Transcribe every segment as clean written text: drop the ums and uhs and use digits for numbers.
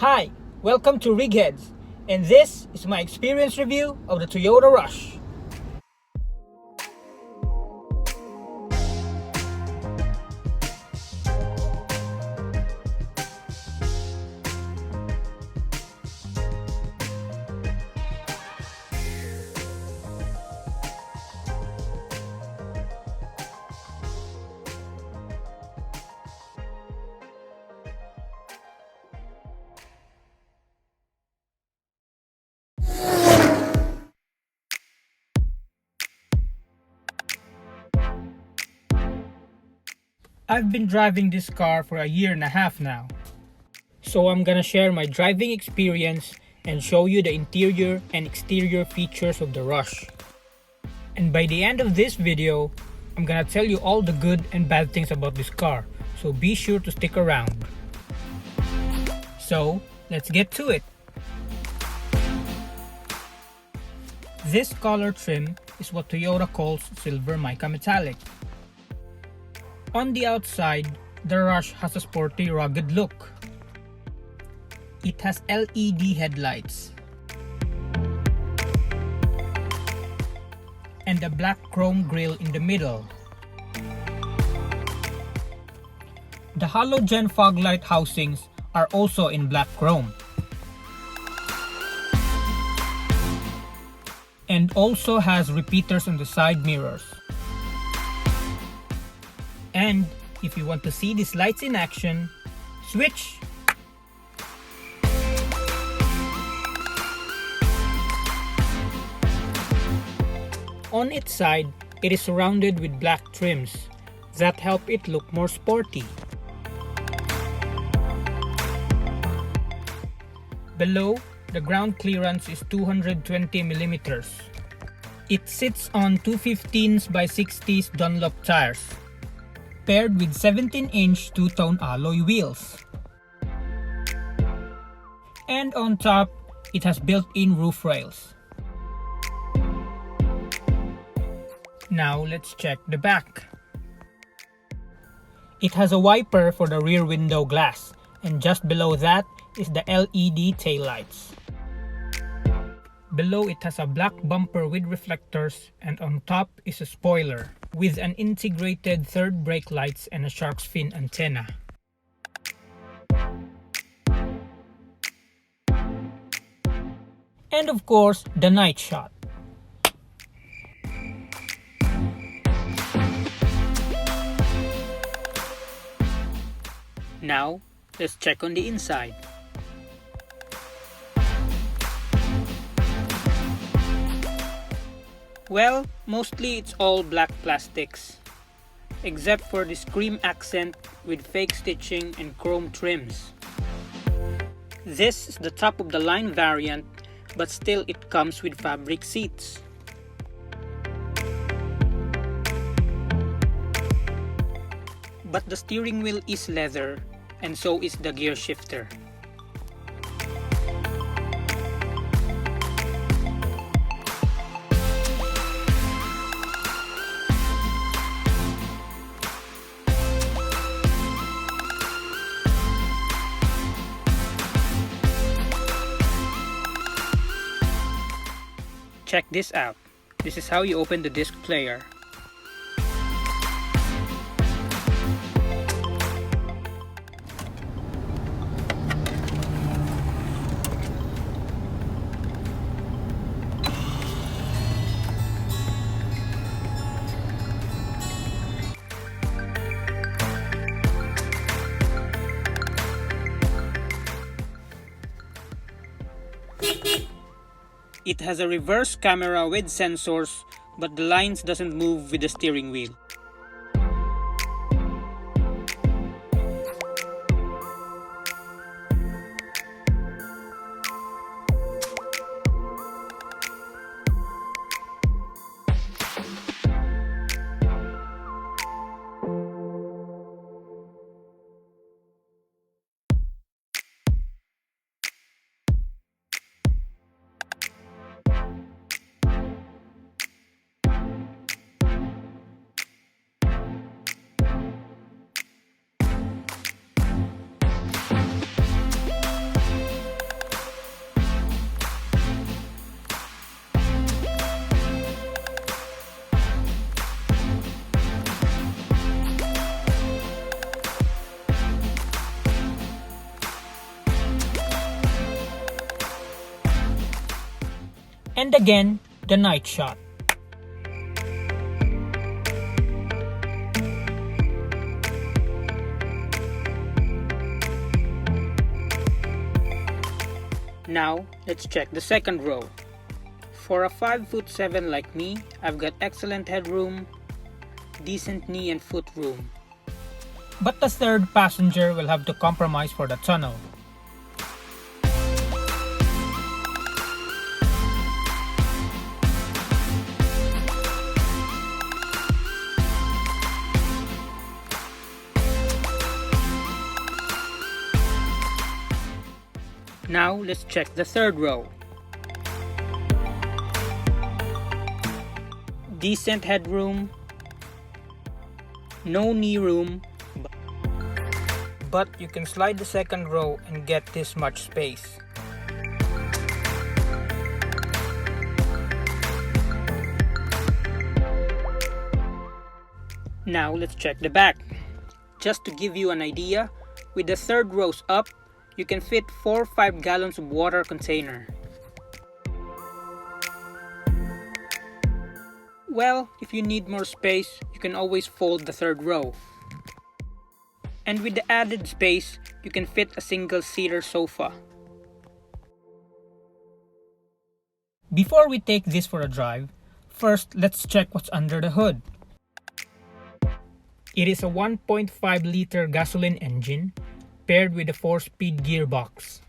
Hi, welcome to Righeads, and this is my experience review of the Toyota Rush. I've been driving this car for a year and a half now, so I'm gonna share my driving experience and show you the interior and exterior features of the Rush. And by the end of this video, I'm gonna tell you all the good and bad things about this car, so be sure to stick around. So, let's get to it. This color trim is what Toyota calls silver mica metallic. On the outside, the Rush has a sporty, rugged look. It has LED headlights and a black chrome grille in the middle. The halogen fog light housings are also in black chrome and also has repeaters on the side mirrors. And if you want to see these lights in action, switch! On its side, it is surrounded with black trims that help it look more sporty. Below, the ground clearance is 220 millimeters. It sits on 215s by 60s Dunlop tires, paired with 17-inch two-tone alloy wheels. And on top, it has built-in roof rails. Now let's check the back. It has a wiper for the rear window glass, and just below that is the LED taillights. Below it has a black bumper with reflectors, and on top is a spoiler with an integrated third brake lights and a shark's fin antenna. And of course, the night shot. Now, let's check on the inside. Well, mostly it's all black plastics, except for this cream accent with fake stitching and chrome trims. This is the top of the line variant, but still it comes with fabric seats. But the steering wheel is leather, and so is the gear shifter. Check this out. This is how you open the disc player. It has a reverse camera with sensors, but the lines doesn't move with the steering wheel. And again, the night shot. Now, let's check the second row. For a 5'7" like me, I've got excellent headroom, decent knee and foot room. But the third passenger will have to compromise for the tunnel. Now let's check the third row. Decent headroom, no knee room, but you can slide the second row and get this much space. Now let's check the back. Just to give you an idea, with the third rows up, you can fit 4 or 5 gallons of water container. Well, if you need more space, you can always fold the third row. And with the added space, you can fit a single-seater sofa. Before we take this for a drive, first let's check what's under the hood. It is a 1.5-liter gasoline engine paired with a 4-speed gearbox.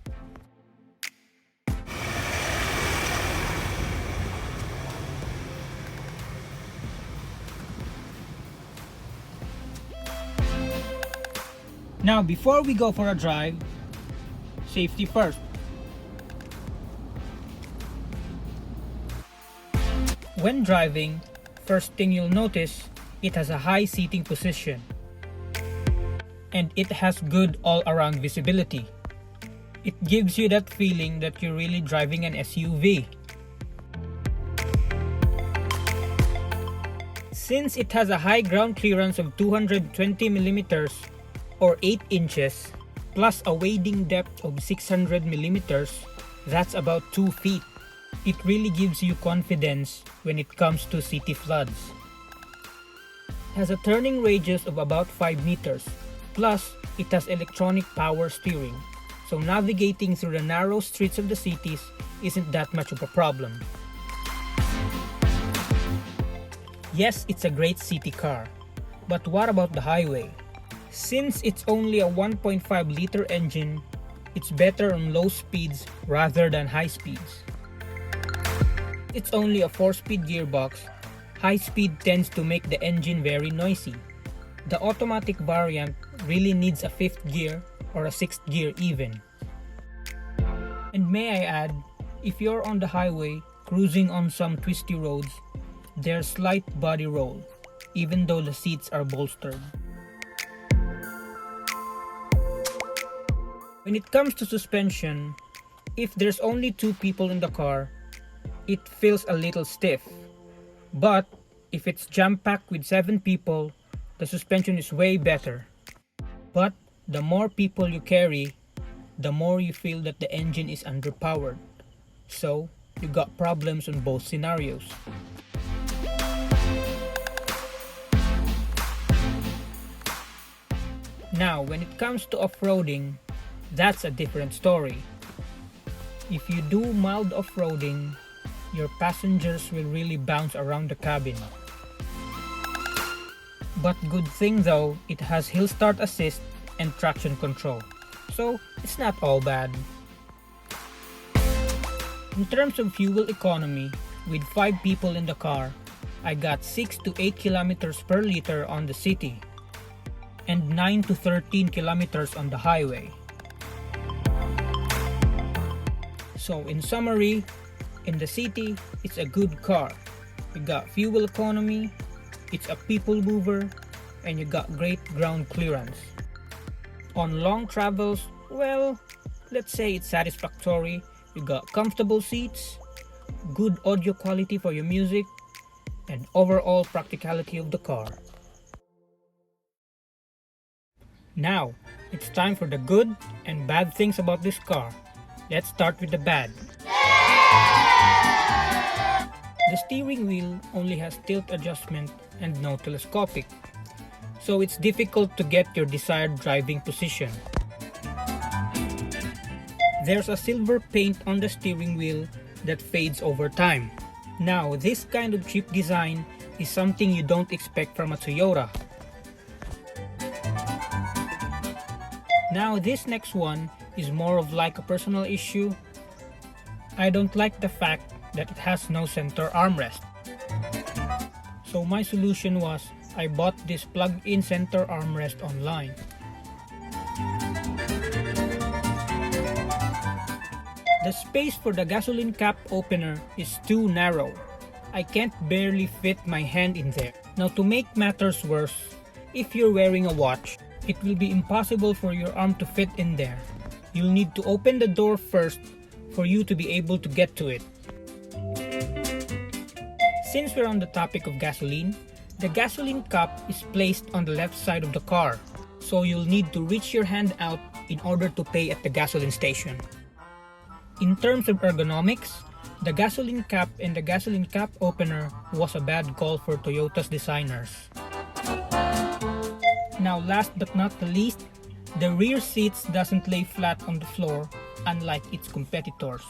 Now, before we go for a drive, safety first. When driving, first thing you'll notice, it has a high seating position. And it has good all-around visibility. It gives you that feeling that you're really driving an SUV. Since it has a high ground clearance of 220mm or 8 inches, plus a wading depth of 600mm, that's about 2 feet. It really gives you confidence when it comes to city floods. It has a turning radius of about 5 meters. Plus, it has electronic power steering, so navigating through the narrow streets of the cities isn't that much of a problem. Yes, it's a great city car, but what about the highway? Since it's only a 1.5-liter engine, it's better on low speeds rather than high speeds. It's only a 4-speed gearbox. High speed tends to make the engine very noisy. The automatic variant really needs a 5th gear or a 6th gear even. And may I add, if you're on the highway cruising on some twisty roads, there's slight body roll, even though the seats are bolstered. When it comes to suspension, if there's only 2 people in the car, it feels a little stiff. But if it's jam-packed with 7 people, the suspension is way better. But the more people you carry, the more you feel that the engine is underpowered. So, you got problems on both scenarios. Now, when it comes to off-roading, that's a different story. If you do mild off-roading, your passengers will really bounce around the cabin. But good thing though, it has hill start assist and traction control, so it's not all bad. In terms of fuel economy, with 5 people in the car, I got 6 to 8 kilometers per liter on the city and 9 to 13 kilometers on the highway. So in summary, in the city, it's a good car. You got fuel economy, it's a people mover, and you got great ground clearance. On long travels, well, let's say it's satisfactory. You got comfortable seats, good audio quality for your music, and overall practicality of the car. Now, it's time for the good and bad things about this car. Let's start with the bad. The steering wheel only has tilt adjustment and no telescopic, so it's difficult to get your desired driving position. There's a silver paint on the steering wheel that fades over time. Now, this kind of cheap design is something you don't expect from a Toyota. Now, this next one is more of like a personal issue. I don't like the fact that it has no center armrest. So my solution was I bought this plug-in center armrest online. The space for the gasoline cap opener is too narrow. I can't barely fit my hand in there. Now, to make matters worse, if you're wearing a watch, it will be impossible for your arm to fit in there. You'll need to open the door first for you to be able to get to it. Since we're on the topic of gasoline, the gasoline cap is placed on the left side of the car, so you'll need to reach your hand out in order to pay at the gasoline station. In terms of ergonomics, the gasoline cap and the gasoline cap opener was a bad call for Toyota's designers. Now, last but not the least, the rear seats doesn't lay flat on the floor, unlike its competitors.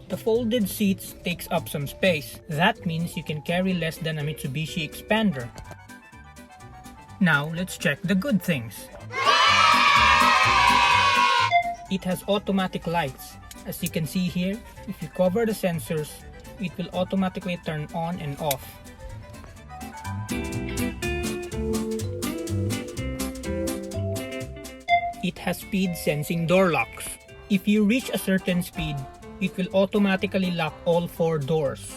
The folded seats takes up some space. That means you can carry less than a Mitsubishi Expander. Now, let's check the good things. It has automatic lights. As you can see here, if you cover the sensors, it will automatically turn on and off. It has speed sensing door locks. If you reach a certain speed, it will automatically lock all 4 doors.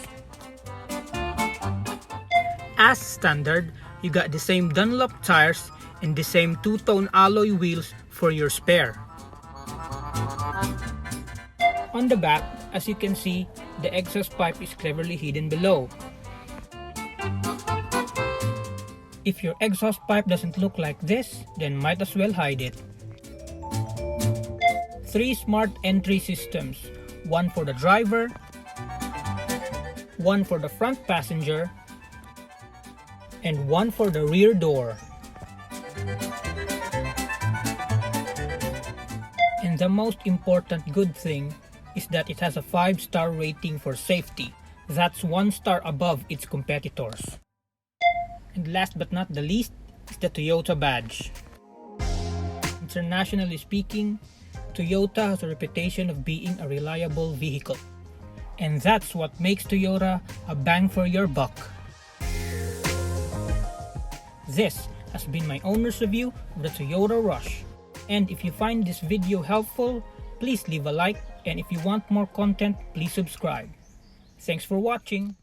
As standard, you got the same Dunlop tires and the same two-tone alloy wheels for your spare. On the back, as you can see, the exhaust pipe is cleverly hidden below. If your exhaust pipe doesn't look like this, then might as well hide it. 3 smart entry systems, one for the driver, one for the front passenger, and one for the rear door. And the most important good thing is that it has a 5-star rating for safety. That's 1 star above its competitors. And last but not the least is the Toyota badge. Internationally speaking, Toyota has a reputation of being a reliable vehicle. And that's what makes Toyota a bang for your buck. This has been my owner's review of the Toyota Rush. And if you find this video helpful, please leave a like, and if you want more content, please subscribe. Thanks for watching.